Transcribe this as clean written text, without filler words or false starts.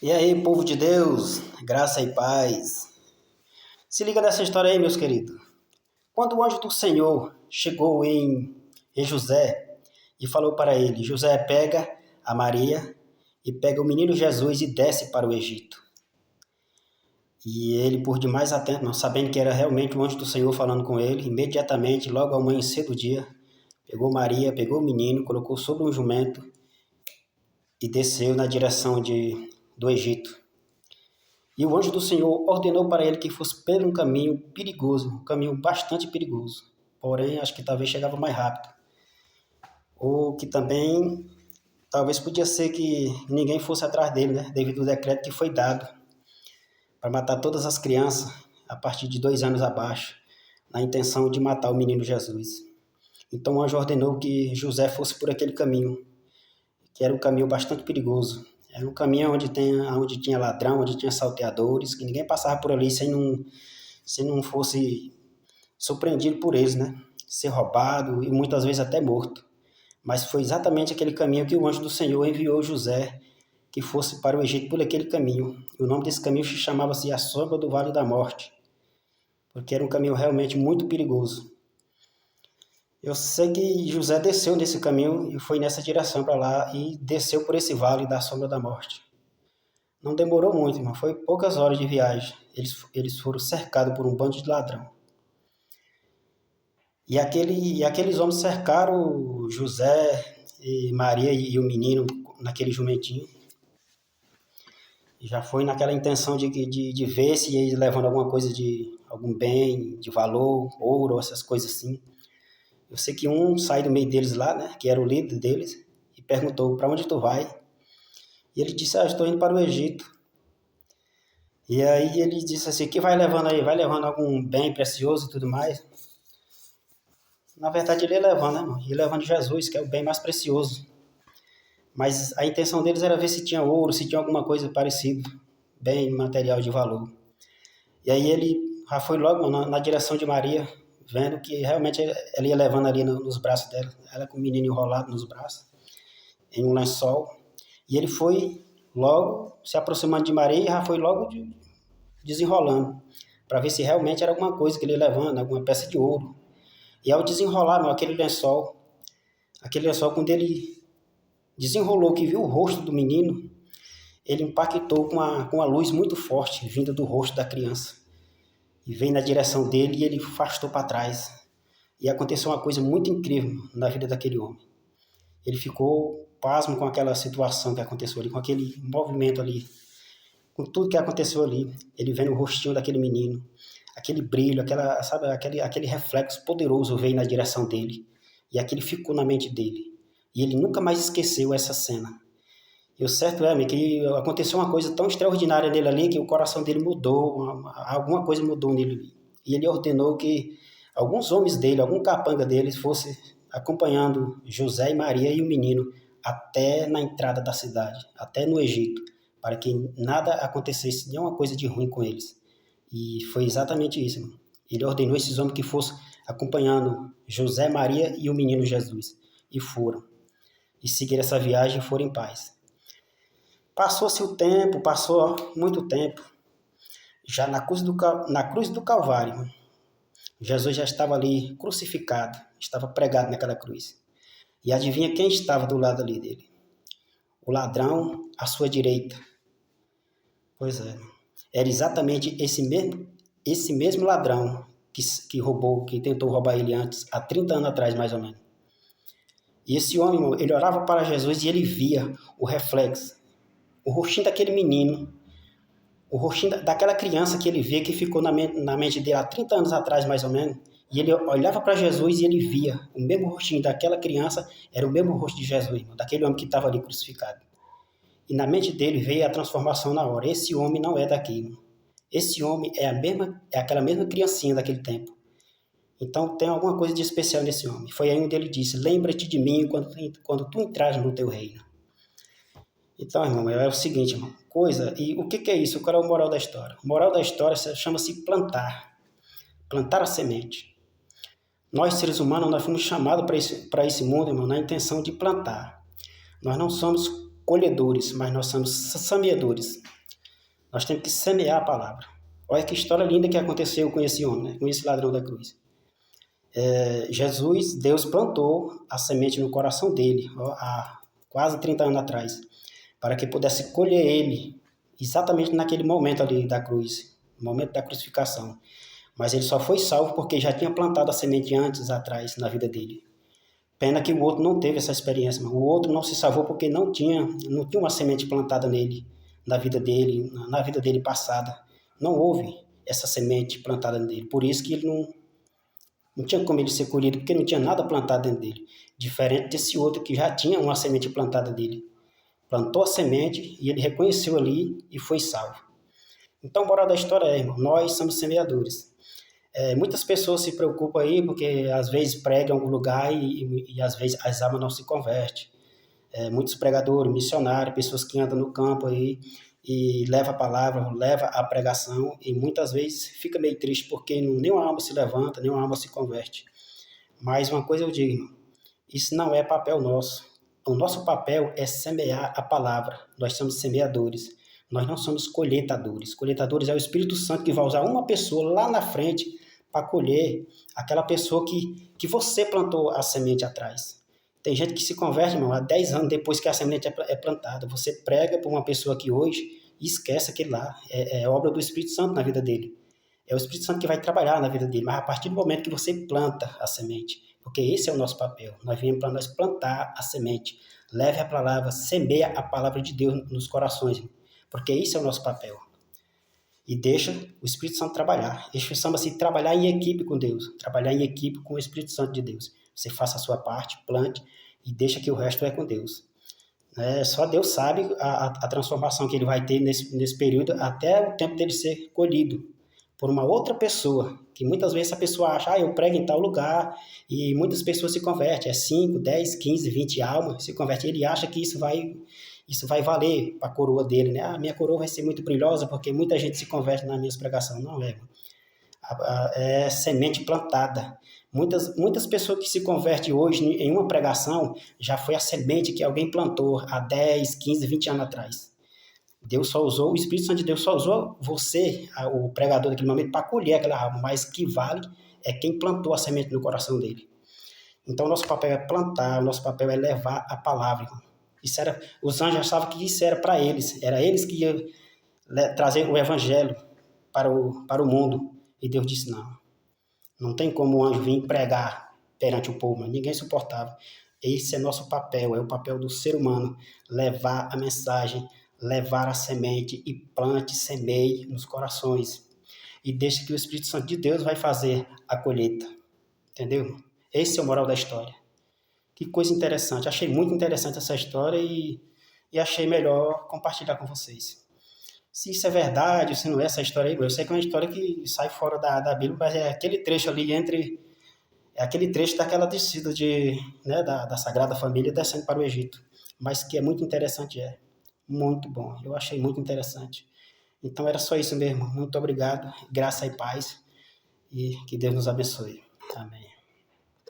E aí, povo de Deus, graça e paz. Se liga nessa história aí, meus queridos. Quando o anjo do Senhor chegou em José e falou para ele: José, pega a Maria e pega o menino Jesus e desce para o Egito. E ele, por demais atento, não sabendo que era realmente o anjo do Senhor falando com ele, imediatamente, logo ao amanhecer do dia, pegou Maria, pegou o menino, colocou sobre um jumento e desceu na direção do Egito. E o anjo do Senhor ordenou para ele que fosse por um caminho perigoso, um caminho bastante perigoso. Porém, acho que talvez chegava mais rápido. Ou que também, talvez podia ser que ninguém fosse atrás dele, né? Devido ao decreto que foi dado para matar todas as crianças a partir de 2 anos abaixo, na intenção de matar o menino Jesus. Então o anjo ordenou que José fosse por aquele caminho, que era um caminho bastante perigoso. Era um caminho onde tinha ladrão, onde tinha salteadores, que ninguém passava por ali se não fosse surpreendido por eles, né? Ser roubado e muitas vezes até morto. Mas foi exatamente aquele caminho que o anjo do Senhor enviou José que fosse para o Egito por aquele caminho. E o nome desse caminho chamava-se A Sombra do Vale da Morte, porque era um caminho realmente muito perigoso. Eu sei que José desceu nesse caminho e foi nessa direção para lá e desceu por esse vale da sombra da morte. Não demorou muito, irmão, foi poucas horas de viagem. Eles foram cercados por um bando de ladrão. E aqueles homens cercaram José e Maria e o menino naquele jumentinho. E já foi naquela intenção de ver se eles levando alguma coisa algum bem, de valor, ouro, essas coisas assim. Eu sei que um sai do meio deles lá, né, que era o líder deles, e perguntou: para onde tu vai? E ele disse: estou indo para o Egito. E aí ele disse assim: o que vai levando aí? Vai levando algum bem precioso e tudo mais? Na verdade ele ia levando, né, irmão? Ia levando Jesus, que é o bem mais precioso. Mas a intenção deles era ver se tinha ouro, se tinha alguma coisa parecida, bem material de valor. E aí ele já foi logo na direção de Maria, vendo que realmente ela ia levando ali nos braços dela, ela com o menino enrolado nos braços, em um lençol. E ele foi logo se aproximando de Maria e já foi logo desenrolando, para ver se realmente era alguma coisa que ele ia levando, alguma peça de ouro. E ao desenrolar, meu, aquele lençol, quando ele desenrolou, que viu o rosto do menino, ele impactou com a luz muito forte, vinda do rosto da criança. E veio na direção dele e ele afastou para trás. E aconteceu uma coisa muito incrível na vida daquele homem. Ele ficou pasmo com aquela situação que aconteceu ali, com aquele movimento ali, com tudo que aconteceu ali. Ele vendo o rostinho daquele menino, aquele brilho, aquele reflexo poderoso veio na direção dele. E aquilo ficou na mente dele. E ele nunca mais esqueceu essa cena. E o certo é, que aconteceu uma coisa tão extraordinária nele ali que o coração dele mudou, alguma coisa mudou nele. E ele ordenou que alguns homens dele, algum capanga deles, fosse acompanhando José e Maria e o menino até na entrada da cidade, até no Egito, para que nada acontecesse, nenhuma coisa de ruim com eles. E foi exatamente isso, irmão. Ele ordenou esses homens que fossem acompanhando José, Maria e o menino Jesus. E foram. E seguiram essa viagem e foram em paz. Passou-se o tempo, passou muito tempo. Já na cruz do Calvário, Jesus já estava ali crucificado, estava pregado naquela cruz. E adivinha quem estava do lado ali dele? O ladrão à sua direita. Pois é. Era exatamente esse mesmo ladrão que roubou, que tentou roubar ele antes, há 30 anos atrás, mais ou menos. E esse homem, ele orava para Jesus e ele via o reflexo, o rostinho daquele menino, o rostinho daquela criança que ele vê que ficou na mente dele há 30 anos atrás, mais ou menos. E ele olhava para Jesus e ele via o mesmo rostinho daquela criança, era o mesmo rosto de Jesus, daquele homem que estava ali crucificado. E na mente dele veio a transformação na hora. Esse homem não é daqui. Esse homem é aquela mesma criancinha daquele tempo. Então tem alguma coisa de especial nesse homem. Foi aí onde ele disse: lembra-te de mim quando tu entrares no teu reino. Então, irmão, é o seguinte, irmão, e o que é isso? Qual é o moral da história? O moral da história chama-se plantar a semente. Nós, seres humanos, nós fomos chamados para esse mundo, irmão, na intenção de plantar. Nós não somos colhedores, mas nós somos semeadores. Nós temos que semear a palavra. Olha que história linda que aconteceu com esse homem, né? Com esse ladrão da cruz. Deus plantou a semente no coração dele, há quase 30 anos atrás, para que pudesse colher ele, exatamente naquele momento ali da cruz, no momento da crucificação. Mas ele só foi salvo porque já tinha plantado a semente antes, atrás, na vida dele. Pena que o outro não teve essa experiência, o outro não se salvou porque não tinha uma semente plantada nele, na vida dele passada. Não houve essa semente plantada nele, por isso que ele não tinha como ele ser colhido, porque não tinha nada plantado dentro dele. Diferente desse outro que já tinha uma semente plantada dele. Plantou a semente e ele reconheceu ali e foi salvo. Então, moral da história irmão, nós somos semeadores. Muitas pessoas se preocupam aí porque às vezes pregam em algum lugar e às vezes as almas não se convertem. Muitos pregadores, missionários, pessoas que andam no campo aí e leva a palavra, leva a pregação e muitas vezes fica meio triste porque nenhuma alma se levanta, nenhuma alma se converte. Mas uma coisa eu digo, isso não é papel nosso. O nosso papel é semear a palavra. Nós somos semeadores. Nós não somos colheitadores. Colheitadores é o Espírito Santo que vai usar uma pessoa lá na frente para colher aquela pessoa que você plantou a semente atrás. Tem gente que se converte, irmão, há 10 anos depois que a semente é plantada. Você prega para uma pessoa aqui hoje e esquece aquele lá. É obra do Espírito Santo na vida dele. É o Espírito Santo que vai trabalhar na vida dele. Mas a partir do momento que você planta a semente, porque esse é o nosso papel. Nós viemos para nós plantar a semente. Leve a palavra, semeia a palavra de Deus nos corações, porque esse é o nosso papel. E deixa o Espírito Santo trabalhar. Isso chama-se trabalhar em equipe com Deus, trabalhar em equipe com o Espírito Santo de Deus. Você faça a sua parte, plante e deixa que o resto é com Deus. Só Deus sabe a transformação que ele vai ter nesse período até o tempo dele ser colhido por uma outra pessoa, que muitas vezes a pessoa acha, eu prego em tal lugar, e muitas pessoas se convertem, 5, 10, 15, 20 almas se convertem, ele acha que isso vai valer para a coroa dele, né? Minha coroa vai ser muito brilhosa porque muita gente se converte nas minhas pregações. Não é, é semente plantada. Muitas pessoas que se convertem hoje em uma pregação, já foi a semente que alguém plantou há 10, 15, 20 anos atrás. O Espírito Santo de Deus só usou você, o pregador daquele momento, para colher aquela alma, mas que vale é quem plantou a semente no coração dele. Então, nosso papel é plantar, nosso papel é levar a palavra. Os anjos achavam que isso era para eles, era eles que iam trazer o evangelho para o mundo. E Deus disse, não tem como o anjo vir pregar perante o povo, ninguém suportava. Esse é nosso papel, é o papel do ser humano, levar a mensagem, levar a semente e plante, semeie nos corações. E deixa que o Espírito Santo de Deus vai fazer a colheita. Entendeu? Esse é o moral da história. Que coisa interessante. Achei muito interessante essa história e achei melhor compartilhar com vocês. Se isso é verdade, se não é essa história aí, eu sei que é uma história que sai fora da Bíblia, mas é aquele trecho ali é aquele trecho daquela descida da Sagrada Família descendo para o Egito. Mas que é muito interessante, muito bom. Eu achei muito interessante. Então era só isso mesmo. Muito obrigado. Graça e paz. E que Deus nos abençoe. Amém.